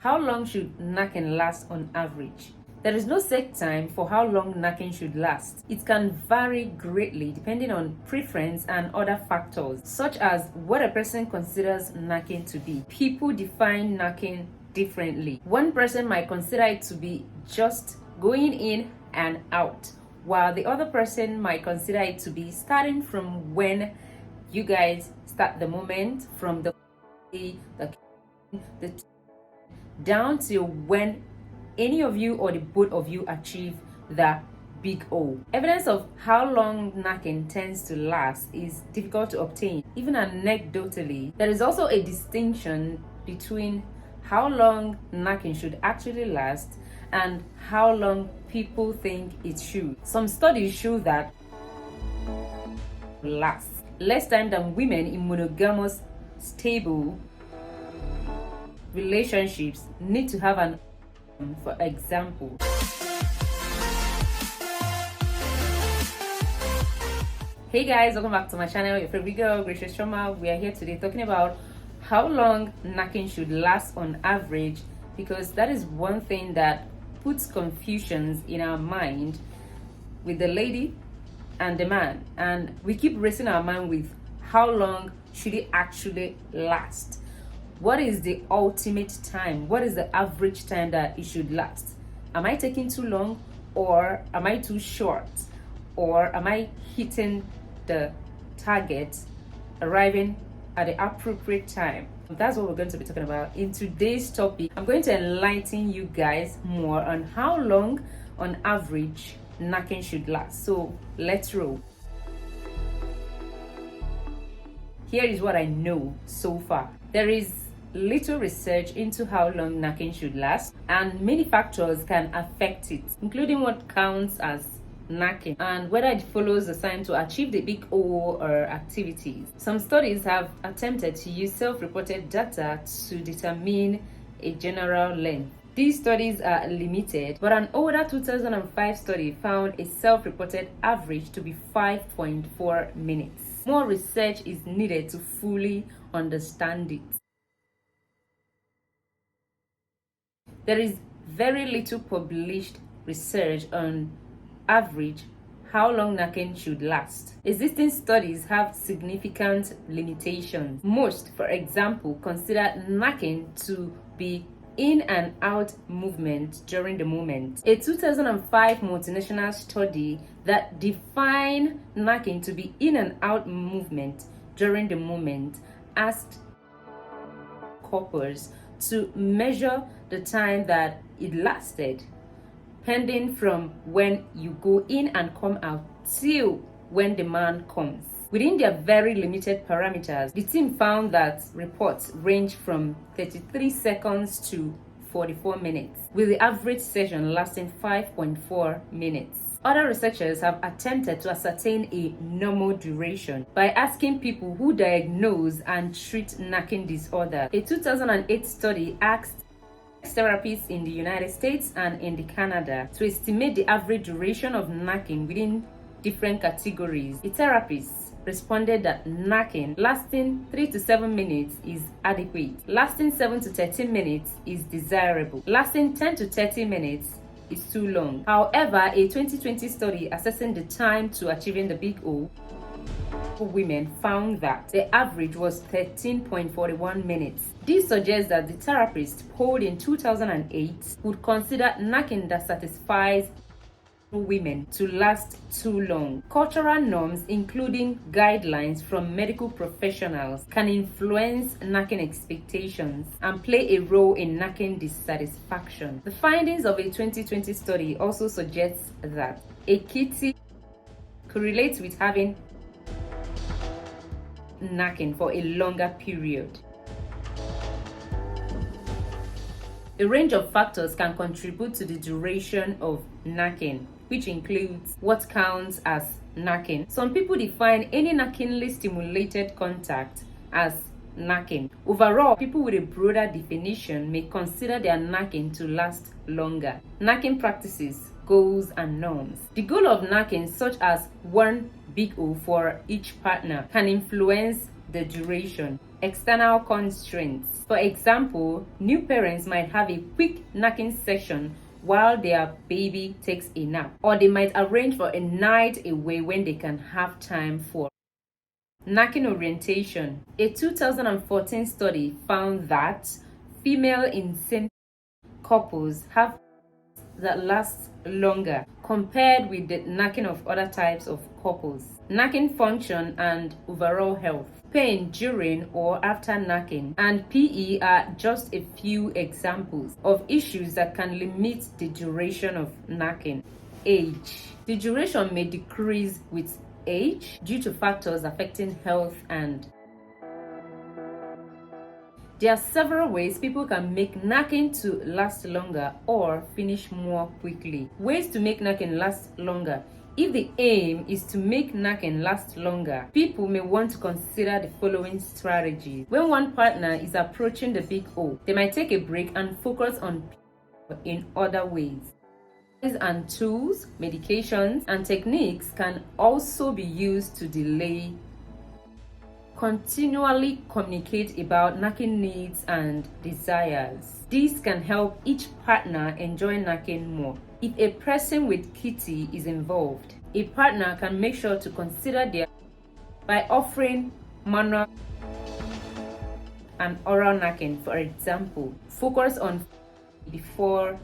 How long should knacking last on average? There is no set time for how long knacking should last. It can vary greatly depending on preference and other factors, such as what a person considers knacking to be. People define knacking differently. One person might consider it to be just going in and out, while the other person might consider it to be starting from when you guys start the moment, from the down to when any of you or the both of you achieve the big O. Evidence of how long knacking tends to last is difficult to obtain. Even anecdotally, there is also a distinction between how long knacking should actually last and how long people think it should. Some studies show that lasts less time than women in monogamous, stable relationships need to have an, for example. Hey guys, welcome back to my channel, your favorite girl, Gracious Choma. We are here today talking about how long knacking should last on average, because that is one thing that puts confusions in our mind with the lady and the man, and we keep racing our mind with how long should it actually last. What is the ultimate time? What is the average time that it should last? Am I taking too long, or am I too short, or am I hitting the target, arriving at the appropriate time? That's what we're going to be talking about in today's topic. I'm going to enlighten you guys more on how long on average knacking should last. So let's roll. Here is what I know so far. There is little research into how long knacking should last, and many factors can affect it, including what counts as knacking and whether it follows the sign to achieve the big O or activities. Some studies have attempted to use self-reported data to determine a general length. These studies are limited, but an older 2005 study found a self-reported average to be 5.4 minutes. More research is needed to fully understand it. There is very little published research on average how long knacking should last. Existing studies have significant limitations. Most, for example, consider knacking to be in and out movement during the moment. A 2005 multinational study that defined knacking to be in and out movement during the moment asked couples to measure the time that it lasted, pending from when you go in and come out till when the man comes. Within their very limited parameters, the team found that reports range from 33 seconds to 44 minutes, with the average session lasting 5.4 minutes. Other researchers have attempted to ascertain a normal duration by asking people who diagnose and treat knacking disorder. A 2008 study asked therapists in the United States and in Canada to estimate the average duration of knacking within different categories. The therapists responded that knacking lasting 3 to 7 minutes is adequate, lasting 7 to 13 minutes is desirable, lasting 10 to 30 minutes is too long. However, a 2020 study assessing the time to achieving the big O for women found that the average was 13.41 minutes. This suggests that the therapist polled in 2008 would consider knacking that satisfies women to last too long. Cultural norms, including guidelines from medical professionals, can influence knacking expectations and play a role in knacking dissatisfaction. The findings of a 2020 study also suggests that a kitty correlates with having knacking for a longer period. A range of factors can contribute to the duration of knacking, which includes what counts as knacking. Some people define any knackingly stimulated contact as knacking. Overall, people with a broader definition may consider their knacking to last longer. Knacking practices, goals, and norms. The goal of knacking, such as one big O for each partner, can influence the duration. External constraints. For example, new parents might have a quick knacking session while their baby takes a nap, or they might arrange for a night away when they can have time for knacking orientation. A 2014 study found that female in same couples have that last longer compared with the knacking of other types of couples. Knacking function and overall health. Pain during or after knacking and PE are just a few examples of issues that can limit the duration of knacking. Age. The duration may decrease with age due to factors affecting health, and there are several ways people can make knacking to last longer or finish more quickly. Ways to make knacking last longer. If the aim is to make knacking last longer, people may want to consider the following strategies. When one partner is approaching the big O, they might take a break and focus on in other ways. And tools, medications, and techniques can also be used to delay. Continually communicate about knacking needs and desires. This can help each partner enjoy knacking more. If a person with kitty is involved, a partner can make sure to consider their by offering manual and oral knacking. For example, focus on before.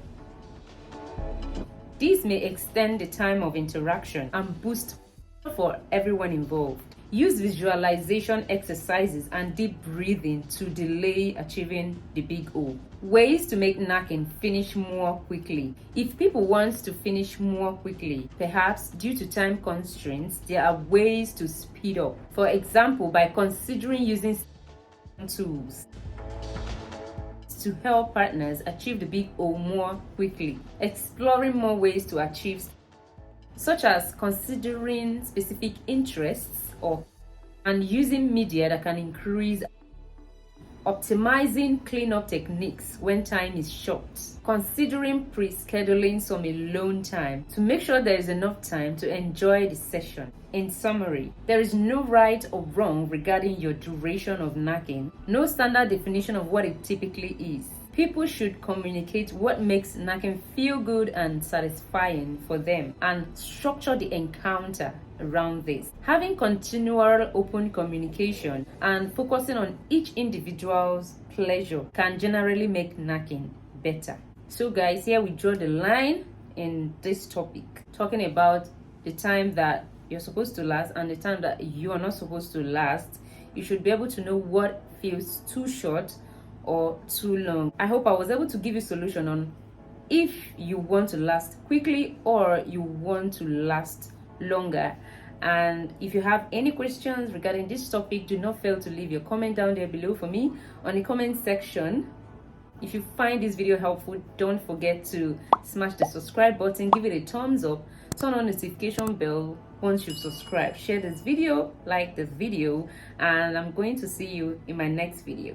This may extend the time of interaction and boost for everyone involved. Use visualization exercises and deep breathing to delay achieving the big O. Ways to make knacking finish more quickly. If people want to finish more quickly, perhaps due to time constraints, there are ways to speed up. For example, by considering using tools to help partners achieve the big O more quickly. Exploring more ways to achieve, such as considering specific interests and using media that can increase. Optimizing cleanup techniques when time is short. Considering pre-scheduling some alone time to make sure there is enough time to enjoy the session. In summary, there is no right or wrong regarding your duration of knacking, no standard definition of what it typically is. People should communicate what makes knacking feel good and satisfying for them and structure the encounter around this. Having continual open communication and focusing on each individual's pleasure can generally make knacking better. So guys, here we draw the line in this topic, talking about the time that you're supposed to last and the time that you are not supposed to last. You should be able to know what feels too short or too long. I hope I was able to give you a solution on if you want to last quickly or you want to last longer. And if you have any questions regarding this topic, do not fail to leave your comment down there below for me on the comment section. If you find this video helpful, don't forget to smash the subscribe button, give it a thumbs up, turn on the notification bell once you've subscribed, share this video, like the video, and I'm going to see you in my next video.